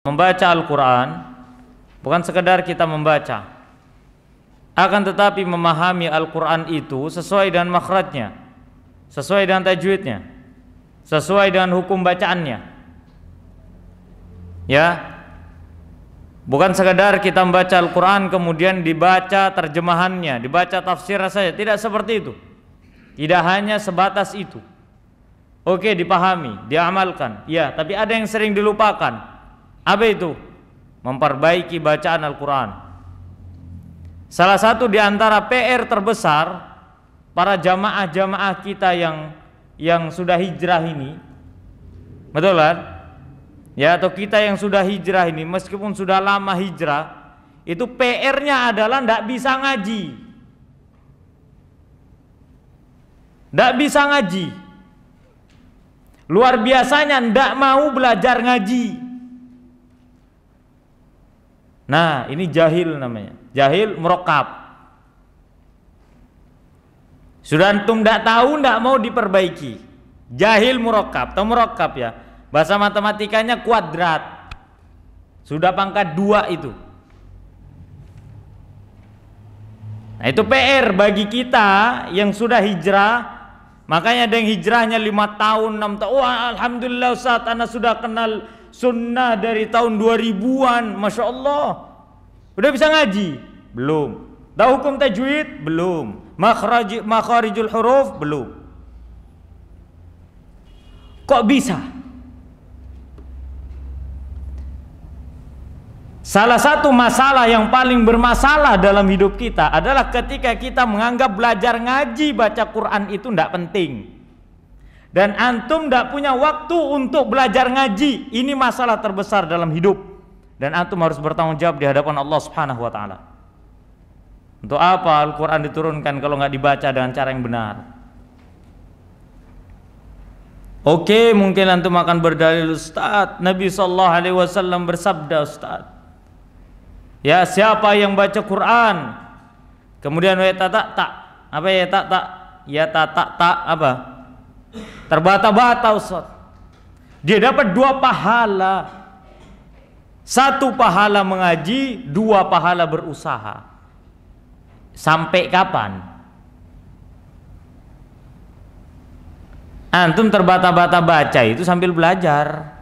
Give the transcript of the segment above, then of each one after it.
Membaca Al-Quran bukan sekedar kita membaca, akan tetapi memahami Al-Quran itu sesuai dengan makhrajnya, sesuai dengan tajwidnya, sesuai dengan hukum bacaannya. Ya, bukan sekedar kita membaca Al-Quran kemudian dibaca terjemahannya, dibaca tafsir saja. Tidak seperti itu. Tidak hanya sebatas itu. Oke, dipahami, diamalkan, ya, tapi ada yang sering dilupakan. Apa itu? Memperbaiki bacaan Al-Quran. Salah satu di antara PR terbesar para jamaah-jamaah kita yang sudah hijrah ini, betul kan? Ya, atau kita yang sudah hijrah ini, meskipun sudah lama hijrah, itu PR-nya adalah tidak bisa ngaji. Tidak bisa ngaji. Luar biasanya tidak mau belajar ngaji. Nah, ini jahil namanya. Jahil murakkab. Sudah antum tidak tahu, tidak mau diperbaiki. Jahil murakkab. Tahu murakkab ya? Bahasa matematikanya kuadrat. Sudah pangkat 2 itu. Nah, itu PR bagi kita yang sudah hijrah. Makanya ada yang hijrahnya 5 tahun, 6 tahun. Wah, alhamdulillah Ustaz, ana sudah kenal sunnah dari tahun 2000-an. Masya Allah. Udah bisa ngaji? Belum. Tahu hukum tajwid? Belum. Makharijul huruf? Belum. Kok bisa? Salah satu masalah yang paling bermasalah dalam hidup kita adalah ketika kita menganggap belajar ngaji baca Quran itu tidak penting. Dan antum tidak punya waktu untuk belajar ngaji. Ini masalah terbesar dalam hidup. Dan antum harus bertanggung jawab di hadapan Allah Subhanahu wa ta'ala. Untuk apa Al-Quran diturunkan kalau nggak dibaca dengan cara yang benar? Oke, mungkin antum akan berdalil, Ustaz, Nabi SAW bersabda, Ustaz, ya, siapa yang baca Quran kemudian apa terbata-bata, Ustaz, dia dapat 2 pahala. 1 pahala mengaji, 2 pahala berusaha. Sampai kapan antum terbata-bata baca itu sambil belajar?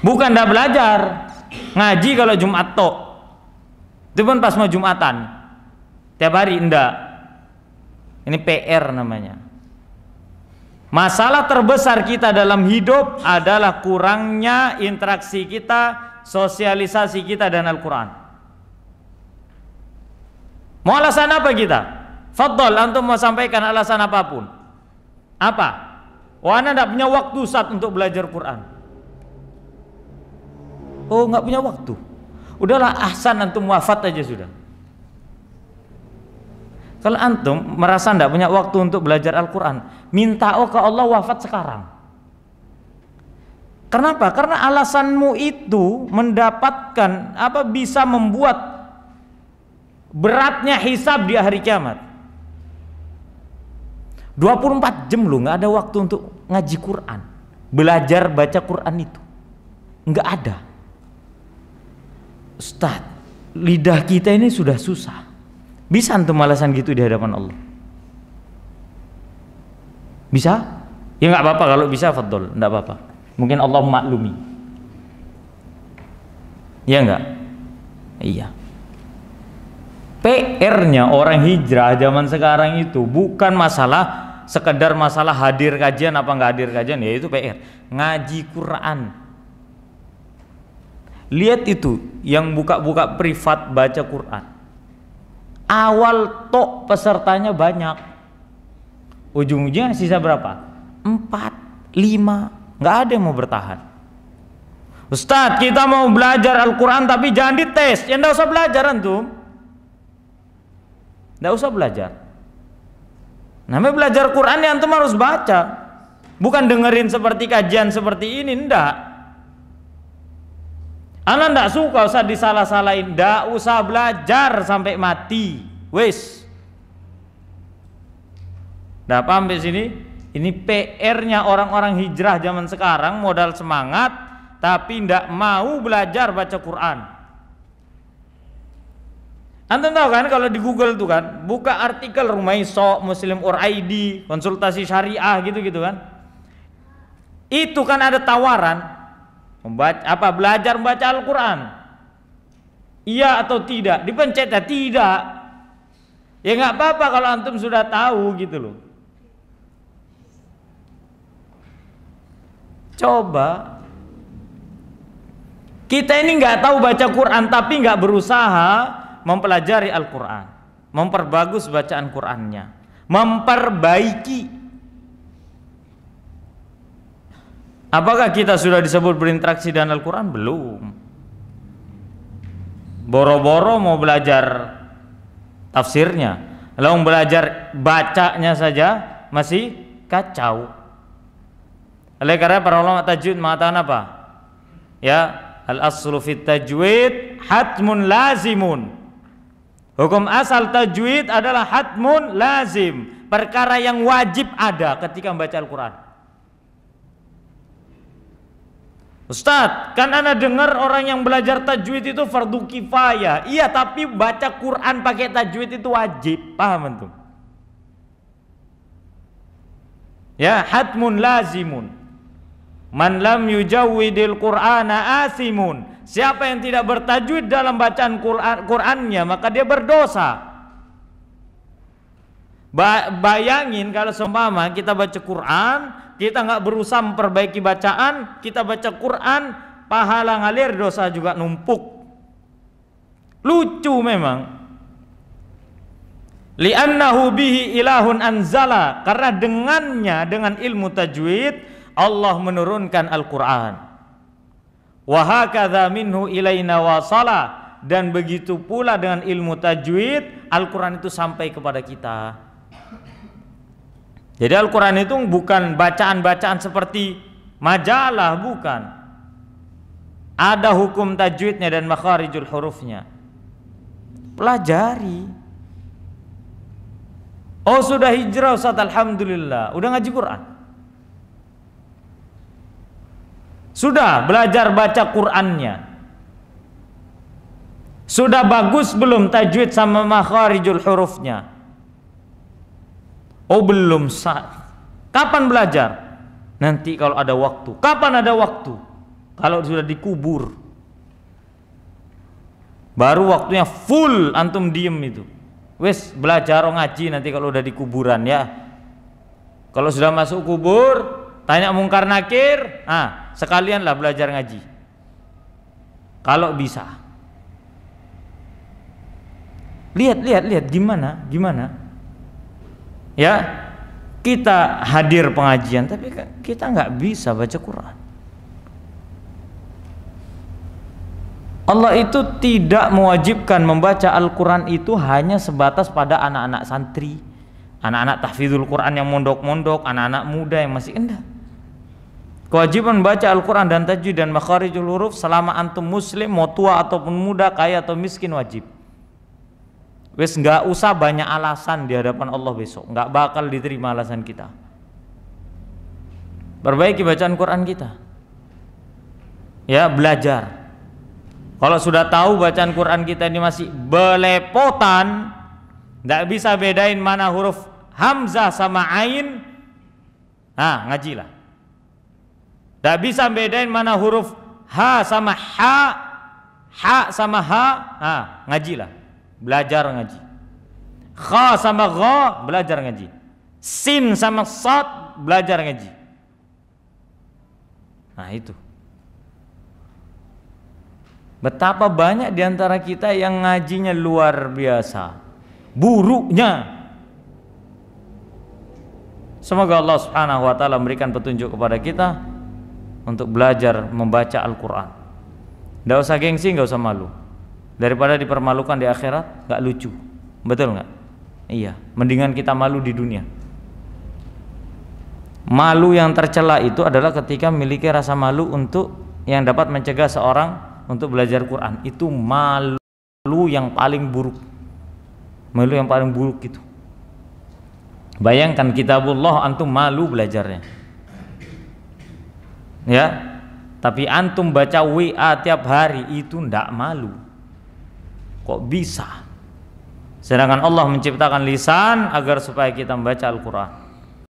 Bukan dah belajar ngaji kalau Jumat tok, itu pun pas mau Jumatan, tiap hari enggak. Ini PR namanya. Masalah terbesar kita dalam hidup adalah kurangnya interaksi kita, sosialisasi kita dan Al-Quran. Mau alasan apa kita? Fadol, antum mau sampaikan alasan apapun. Apa? Wah, anda tidak punya waktu saat untuk belajar Quran. Oh, nggak punya waktu. Udahlah, ahsan, antum wafat aja sudah. Kalau antum merasa tidak punya waktu untuk belajar Al-Quran, minta ke Allah wafat sekarang. Kenapa? Karena alasanmu itu mendapatkan bisa membuat beratnya hisab di hari kiamat. 24 jam lu nggak ada waktu untuk ngaji Quran, belajar baca Quran itu nggak ada. Ustaz, lidah kita ini sudah susah. Bisa antum alasan gitu di hadapan Allah? Bisa? Ya nggak apa-apa, kalau bisa fadol, nggak apa-apa. Mungkin Allah maklumi. Ya nggak? Iya. PR-nya orang hijrah zaman sekarang itu bukan sekedar masalah hadir kajian apa nggak hadir kajian, ya itu PR. Ngaji Quran. Lihat itu yang buka-buka privat baca Quran. Awal tok pesertanya banyak, ujung-ujungnya sisa berapa? 4, 5, nggak ada yang mau bertahan. Ustadz, kita mau belajar Al-Quran tapi jangan dites. Ya nggak usah belajar antum, nggak usah belajar. Namanya belajar Quran ya antum harus baca, bukan dengerin seperti kajian seperti ini. Ndak. Ana ndak suka usah disalah-salahin, ndak usah belajar sampai mati. Wes. Ndak paham di sini? Ini PR-nya orang-orang hijrah zaman sekarang, modal semangat tapi tidak mau belajar baca Quran. Antum tahu kan kalau di Google tuh kan, buka artikel Rumaiso, Muslim Or ID, konsultasi syariah gitu-gitu kan. Itu kan ada tawaran belajar membaca Al-Quran. Iya atau tidak? Dipencet ya tidak. Ya nggak apa-apa kalau antum sudah tahu gitu loh. Coba kita ini nggak tahu baca Quran tapi nggak berusaha mempelajari Al-Quran, memperbagus bacaan Qurannya, memperbaiki. Apakah kita sudah disebut berinteraksi dengan Al-Quran? Belum. Boro-boro mau belajar tafsirnya, lalu belajar bacanya saja masih kacau. Oleh karena para ulama tajwid mengatakan apa? Ya, al-aslu fit tajwid hatmun lazimun. Hukum asal tajwid adalah hatmun lazim, perkara yang wajib ada ketika membaca Al-Quran. Ustadz, kan ana dengar orang yang belajar tajwid itu fardu kifayah. Iya, tapi baca Quran pakai tajwid itu wajib. Paham antum? Ya, hatmun lazimun. Man lam yujawwidil Qur'ana asimun. Siapa yang tidak bertajwid dalam bacaan Qur'annya, maka dia berdosa. Bayangin kalau seumpama kita baca Quran, kita nggak berusaha memperbaiki bacaan, kita baca Quran, pahala ngalir, dosa juga numpuk. Lucu memang. Li'annahu bihi ilahun anzala, karena dengannya, dengan ilmu tajwid Allah menurunkan Al-Quran. Wa hakadha minhu ilaina wasala, dan begitu pula dengan ilmu tajwid Al-Quran itu sampai kepada kita. Jadi Al-Quran itu bukan bacaan-bacaan seperti majalah, bukan. Ada hukum tajwidnya dan makharijul hurufnya. Pelajari. Oh sudah hijrah Ustaz, alhamdulillah. Udah ngaji Quran? Sudah belajar baca Qur'annya? Sudah bagus belum tajwid sama makharijul hurufnya? Oh belum. Kapan belajar? Nanti kalau ada waktu. Kapan ada waktu? Kalau sudah dikubur, baru waktunya full antum diem itu. Wes belajar ngaji nanti kalau udah di kuburan ya. Kalau sudah masuk kubur, tanya mungkar nakir, sekalian lah belajar ngaji. Kalau bisa. Lihat gimana? Ya, kita hadir pengajian tapi kita nggak bisa baca Quran. Allah itu tidak mewajibkan membaca Al-Quran itu hanya sebatas pada anak-anak santri, anak-anak tahfidzul Quran yang mondok-mondok, anak-anak muda yang masih endah. Kewajiban membaca Al-Quran dan tajwid dan makharijul huruf selama antum muslim, mau tua ataupun muda, kaya atau miskin, wajib. Wes nggak usah banyak alasan di hadapan Allah besok, nggak bakal diterima alasan kita. Perbaiki bacaan Quran kita. Ya, belajar. Kalau sudah tahu bacaan Quran kita ini masih belepotan, nggak bisa bedain mana huruf hamzah sama ain, ngajilah. Nggak bisa bedain mana huruf ha sama ha sama ha, ngajilah. Belajar ngaji. Kha sama gha, belajar ngaji. Sin sama sad, belajar ngaji. Nah itu. Betapa banyak diantara kita yang ngajinya luar biasa, buruknya. Semoga Allah Subhanahu wa ta'ala memberikan petunjuk kepada kita untuk belajar membaca Al-Quran. Tidak usah gengsi, nggak usah malu. Daripada dipermalukan di akhirat, nggak lucu. Betul nggak? Iya, mendingan kita malu di dunia. Malu yang tercela itu adalah ketika memiliki rasa malu untuk yang dapat mencegah seorang untuk belajar Quran. Itu malu yang paling buruk. Malu yang paling buruk itu. Bayangkan kitabullah antum malu belajarnya. Ya. Tapi antum baca WA tiap hari itu ndak malu. Kok bisa? Sedangkan Allah menciptakan lisan agar supaya kita membaca Al-Quran.